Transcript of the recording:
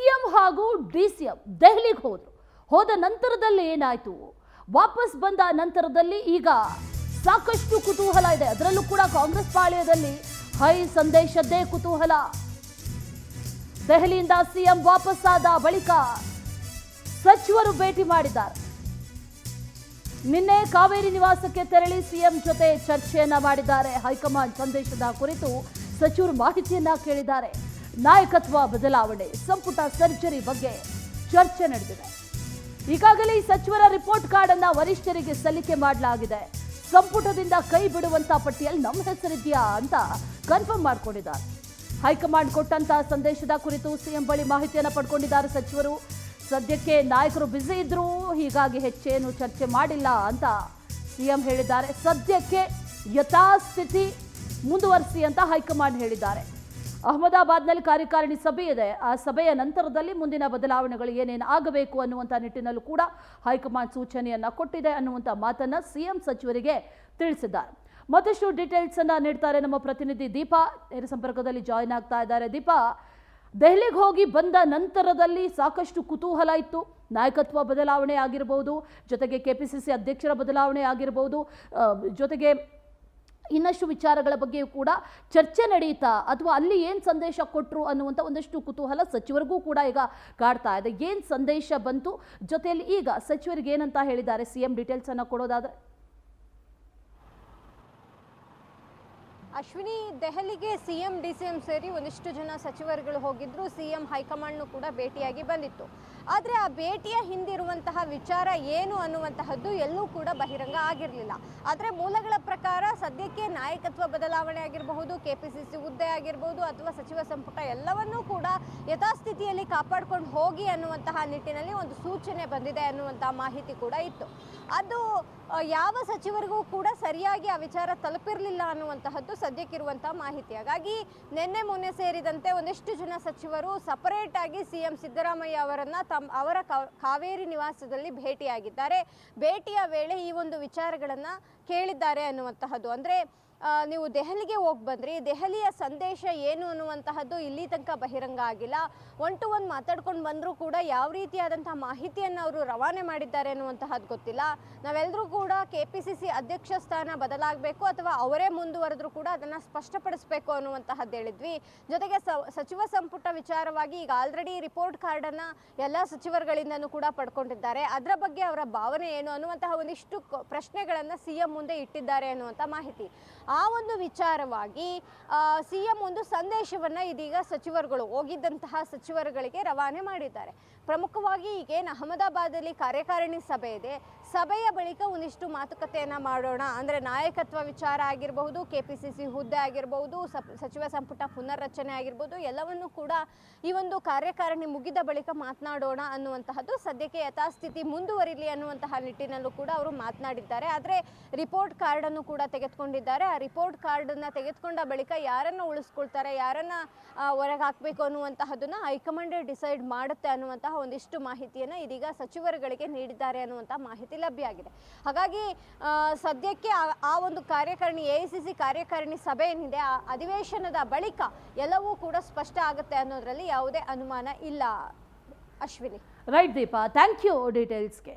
CM ಹಾಗೂ DCM ದೆಹಲಿಗೆ ಹೋದ ನಂತರದಲ್ಲಿ ಏನಾಯ್ತು, ವಾಪಸ್ ಬಂದ ನಂತರದಲ್ಲಿ ಈಗ ಸಾಕಷ್ಟು ಕುತೂಹಲ ಇದೆ. ಅದರಲ್ಲೂ ಕೂಡ ಕಾಂಗ್ರೆಸ್ ಪಾಳ್ಯದಲ್ಲಿ ಹೈ ಸಂದೇಶದ್ದೇ ಕುತೂಹಲ. ದೆಹಲಿಯಿಂದ ಸಿಎಂ ವಾಪಸ್ ಆದ ಬಳಿಕ ಸಚಿವರು ಭೇಟಿ ಮಾಡಿದ್ದಾರೆ. ನಿನ್ನೆ ಕಾವೇರಿ ನಿವಾಸಕ್ಕೆ ತೆರಳಿ ಸಿಎಂ ಜೊತೆ ಚರ್ಚೆಯನ್ನ ಮಾಡಿದ್ದಾರೆ. ಹೈಕಮಾಂಡ್ ಸಂದೇಶದ ಕುರಿತು ಸಚಿವರು ಮಾಹಿತಿಯನ್ನ ಕೇಳಿದ್ದಾರೆ. ನಾಯಕತ್ವ ಬದಲಾವಣೆ, ಸಂಪುಟ ಸರ್ಜರಿ ಬಗ್ಗೆ ಚರ್ಚೆ ನಡೆದಿದೆ. ಈಗಾಗಲೇ ಈ ಸಚಿವರ ರಿಪೋರ್ಟ್ ಕಾರ್ಡ್ ಅನ್ನ ವರಿಷ್ಠರಿಗೆ ಸಲ್ಲಿಕೆ ಮಾಡಲಾಗಿದೆ. ಸಂಪುಟದಿಂದ ಕೈ ಬಿಡುವಂತ ಪಟ್ಟಿಯಲ್ಲಿ ನಮ್ಮ ಹೆಸರಿದೆಯಾ ಅಂತ ಕನ್ಫರ್ಮ್ ಮಾಡಿಕೊಂಡಿದ್ದಾರೆ. ಹೈಕಮಾಂಡ್ ಕೊಟ್ಟಂತ ಸಂದೇಶದ ಕುರಿತು ಸಿಎಂ ಬಳಿ ಮಾಹಿತಿಯನ್ನು ಪಡ್ಕೊಂಡಿದ್ದಾರೆ ಸಚಿವರು. ಸದ್ಯಕ್ಕೆ ನಾಯಕರು ಬ್ಯುಸಿ ಇದ್ರು, ಹೀಗಾಗಿ ಹೆಚ್ಚೇನು ಚರ್ಚೆ ಮಾಡಿಲ್ಲ ಅಂತ ಸಿಎಂ ಹೇಳಿದ್ದಾರೆ. ಸದ್ಯಕ್ಕೆ ಯಥಾಸ್ಥಿತಿ ಮುಂದುವರಿಸಿ ಅಂತ ಹೈಕಮಾಂಡ್ ಹೇಳಿದ್ದಾರೆ. ಅಹಮದಾಬಾದ್ನಲ್ಲಿ ಕಾರ್ಯಕಾರಿಣಿ ಸಭೆ ಇದೆ. ಆ ಸಭೆಯ ನಂತರದಲ್ಲಿ ಮುಂದಿನ ಬದಲಾವಣೆಗಳು ಏನೇನು ಆಗಬೇಕು ಅನ್ನುವಂಥ ನಿಟ್ಟಿನಲ್ಲೂ ಕೂಡ ಹೈಕಮಾಂಡ್ ಸೂಚನೆಯನ್ನ ಕೊಟ್ಟಿದೆ ಅನ್ನುವಂಥ ಮಾತನ್ನ ಸಿಎಂ ಸಚಿವರಿಗೆ ತಿಳಿಸಿದ್ದಾರೆ. ಮತ್ತಷ್ಟು ಡೀಟೇಲ್ಸ್ ಅನ್ನ ನೀಡ್ತಾರೆ ನಮ್ಮ ಪ್ರತಿನಿಧಿ ದೀಪಾ. ನೇರ ಸಂಪರ್ಕದಲ್ಲಿ ಜಾಯಿನ್ ಆಗ್ತಾ ಇದ್ದಾರೆ. ದೀಪಾ, ದೆಹಲಿಗೆ ಹೋಗಿ ಬಂದ ನಂತರದಲ್ಲಿ ಸಾಕಷ್ಟು ಕುತೂಹಲ ಇತ್ತು. ನಾಯಕತ್ವ ಬದಲಾವಣೆ ಆಗಿರಬಹುದು, ಜೊತೆಗೆ ಕೆಪಿಸಿಸಿ ಅಧ್ಯಕ್ಷರ ಬದಲಾವಣೆ ಆಗಿರಬಹುದು, ಜೊತೆಗೆ ಇನ್ನಷ್ಟು ವಿಚಾರಗಳ ಬಗ್ಗೆಯೂ ಕೂಡ ಚರ್ಚೆ ನಡೆಯುತ್ತಾ, ಅಥವಾ ಅಲ್ಲಿ ಏನು ಸಂದೇಶ ಕೊಟ್ಟರು ಅನ್ನುವಂಥ ಒಂದಷ್ಟು ಕುತೂಹಲ ಸಚಿವರಿಗೂ ಕೂಡ ಈಗ ಕಾಡ್ತಾ ಇದೆ. ಏನು ಸಂದೇಶ ಬಂತು, ಜೊತೆಯಲ್ಲಿ ಈಗ ಸಚಿವರಿಗೆ ಏನಂತ ಹೇಳಿದ್ದಾರೆ ಸಿಎಂ, ಡೀಟೇಲ್ಸ್ ಅನ್ನು ಕೊಡೋದಾದ್ರೆ? ಅಶ್ವಿನಿ, ದೆಹಲಿಗೆ ಸಿಎಂ ಡಿಸಿಎಂ ಸೇರಿ ಒಂದಿಷ್ಟು ಜನ ಸಚಿವರುಗಳು ಹೋಗಿದ್ರು. ಸಿಎಂ ಹೈಕಮಾಂಡ್ನು ಕೂಡ ಭೇಟಿಯಾಗಿ ಬಂದಿತ್ತು. ಆದರೆ ಆ ಭೇಟಿಯ ಹಿಂದಿರುವಂತಹ ವಿಚಾರ ಏನು ಅನ್ನುವಂತಹದ್ದು ಎಲ್ಲೂ ಕೂಡ ಬಹಿರಂಗ ಆಗಿರಲಿಲ್ಲ. ಆದರೆ ಮೂಲಗಳ ಪ್ರಕಾರ ಸದ್ಯಕ್ಕೆ ನಾಯಕತ್ವ ಬದಲಾವಣೆ ಆಗಿರಬಹುದು, ಕೆಪಿಸಿಸಿ ಹುದ್ದೆ ಆಗಿರಬಹುದು, ಅಥವಾ ಸಚಿವ ಸಂಪುಟ ಎಲ್ಲವನ್ನೂ ಕೂಡ ಯಥಾಸ್ಥಿತಿಯಲ್ಲಿ ಕಾಪಾಡ್ಕೊಂಡು ಹೋಗಿ ಅನ್ನುವಂತಹ ನಿಟ್ಟಿನಲ್ಲಿ ಒಂದು ಸೂಚನೆ ಬಂದಿದೆ ಅನ್ನುವಂತಹ ಮಾಹಿತಿ ಕೂಡ ಇತ್ತು. ಅದು ಯಾವ ಸಚಿವರಿಗೂ ಕೂಡ ಸರಿಯಾಗಿ ಆ ವಿಚಾರ ತಲುಪಿರಲಿಲ್ಲ ಅನ್ನುವಂತಹದ್ದು ಸದ್ಯಕ್ಕಿರುವಂತಹ ಮಾಹಿತಿ. ಹಾಗಾಗಿ ನಿನ್ನೆ ಮೊನ್ನೆ ಸೇರಿದಂತೆ ಒಂದಿಷ್ಟು ಜನ ಸಚಿವರು ಸಪರೇಟ್ ಆಗಿ ಸಿಎಂ ಸಿದ್ದರಾಮಯ್ಯ ಅವರನ್ನ ಅವರ ಕಾವೇರಿ ನಿವಾಸದಲ್ಲಿ ಭೇಟಿಯಾಗಿದ್ದಾರೆ. ಭೇಟಿಯ ವೇಳೆ ಈ ಒಂದು ವಿಚಾರಗಳನ್ನ ಕೇಳಿದ್ದಾರೆ ಅನ್ನುವಂತಹದ್ದು. ಅಂದ್ರೆ ನೀವು ದೆಹಲಿಗೆ ಹೋಗಿ ಬಂದ್ರಿ, ದೆಹಲಿಯ ಸಂದೇಶ ಏನು ಅನ್ನುವಂತಹದ್ದು ಇಲ್ಲಿ ತನಕ ಬಹಿರಂಗ ಆಗಿಲ್ಲ. ಒನ್ ಟು ಒನ್ ಮಾತಾಡ್ಕೊಂಡು ಬಂದರೂ ಕೂಡ ಯಾವ ರೀತಿಯಾದಂತಹ ಮಾಹಿತಿಯನ್ನು ಅವರು ರವಾನೆ ಮಾಡಿದ್ದಾರೆ ಅನ್ನುವಂತಹದ್ದು ಗೊತ್ತಿಲ್ಲ. ನಾವೆಲ್ಲರೂ ಕೂಡ ಕೆಪಿಸಿಸಿ ಅಧ್ಯಕ್ಷ ಸ್ಥಾನ ಬದಲಾಗಬೇಕು ಅಥವಾ ಅವರೇ ಮುಂದುವರೆದ್ರು ಕೂಡ ಅದನ್ನು ಸ್ಪಷ್ಟಪಡಿಸಬೇಕು ಅನ್ನುವಂತಹದ್ದು ಹೇಳಿದ್ವಿ. ಜೊತೆಗೆ ಸಚಿವ ಸಂಪುಟ ವಿಚಾರವಾಗಿ ಈಗ ಆಲ್ರೆಡಿ ರಿಪೋರ್ಟ್ ಕಾರ್ಡನ್ನು ಎಲ್ಲ ಸಚಿವರುಗಳಿಂದನೂ ಕೂಡ ಪಡ್ಕೊಂಡಿದ್ದಾರೆ. ಅದರ ಬಗ್ಗೆ ಅವರ ಭಾವನೆ ಏನು ಅನ್ನುವಂತಹ ಒಂದಿಷ್ಟು ಪ್ರಶ್ನೆಗಳನ್ನು ಸಿಎಂ ಮುಂದೆ ಇಟ್ಟಿದ್ದಾರೆ ಅನ್ನುವಂಥ ಮಾಹಿತಿ. ಆ ಒಂದು ವಿಚಾರವಾಗಿ ಸಿಎಂ ಒಂದು ಸಂದೇಶವನ್ನ ಇದೀಗ ಸಚಿವರುಗಳು ಹೋಗಿದ್ದಂತಹ ಸಚಿವರುಗಳಿಗೆ ರವಾನೆ ಮಾಡಿದ್ದಾರೆ. ಪ್ರಮುಖವಾಗಿ ಈಗೇನು ಅಹಮದಾಬಾದಲ್ಲಿ ಕಾರ್ಯಕಾರಿಣಿ ಸಭೆ ಇದೆ, ಸಭೆಯ ಬಳಿಕ ಒಂದಿಷ್ಟು ಮಾತುಕತೆಯನ್ನ ಮಾಡೋಣ, ಅಂದ್ರೆ ನಾಯಕತ್ವ ವಿಚಾರ ಆಗಿರಬಹುದು, ಕೆಪಿಸಿಸಿ ಹುದ್ದೆ ಆಗಿರಬಹುದು, ಸಚಿವ ಸಂಪುಟ ಪುನರ್ರಚನೆ ಆಗಿರಬಹುದು, ಎಲ್ಲವನ್ನೂ ಕೂಡ ಈ ಒಂದು ಕಾರ್ಯಕಾರಿಣಿ ಮುಗಿದ ಬಳಿಕ ಮಾತನಾಡೋಣ ಅನ್ನುವಂತಹದ್ದು ಸದ್ಯಕ್ಕೆ ಯಥಾಸ್ಥಿತಿ ಮುಂದುವರಿಲಿ ಅನ್ನುವಂತಹ ನಿಟ್ಟಿನಲ್ಲೂ ಕೂಡ ಅವರು ಮಾತನಾಡಿದ್ದಾರೆ. ಆದರೆ ರಿಪೋರ್ಟ್ ಕಾರ್ಡ್ ಅನ್ನು ಕೂಡ ತೆಗೆದುಕೊಂಡಿದ್ದಾರೆ. ಆ ರಿಪೋರ್ಟ್ ಕಾರ್ಡ್ ಅನ್ನ ತೆಗೆದುಕೊಂಡ ಬಳಿಕ ಯಾರನ್ನ ಉಳಿಸ್ಕೊಳ್ತಾರೆ, ಯಾರನ್ನ ಹೊರಗೆ ಹಾಕಬೇಕು ಅನ್ನುವಂತಹದನ್ನ ಹೈಕಮಾಂಡ್ ಡಿಸೈಡ್ ಮಾಡುತ್ತೆ ಅನ್ನುವಂತಹ ಒಂದಿಷ್ಟು ಮಾಹಿತಿಯನ್ನ ಇದೀಗ ಸಚಿವರುಗಳಿಗೆ ನೀಡಿದ್ದಾರೆ ಅನ್ನುವಂತಹ ಮಾಹಿತಿ ಲಭ್ಯ ಆಗಿದೆ. ಹಾಗಾಗಿ ಸದ್ಯಕ್ಕೆ ಆ ಒಂದು ಕಾರ್ಯಕಾರಿಣಿ ಎಐಸಿಸಿ ಕಾರ್ಯಕಾರಿಣಿ ಸಭೆ ಏನಿದೆ, ಆ ಅಧಿವೇಶನದ ಬಳಿಕ ಎಲ್ಲವೂ ಕೂಡ ಸ್ಪಷ್ಟ ಆಗುತ್ತೆ ಅನ್ನೋದ್ರಲ್ಲಿ ಯಾವುದೇ ಅನುಮಾನ ಇಲ್ಲ. Ashwini. Right Deepa, thank you ಡೀಟೇಲ್ಸ್ಗೆ.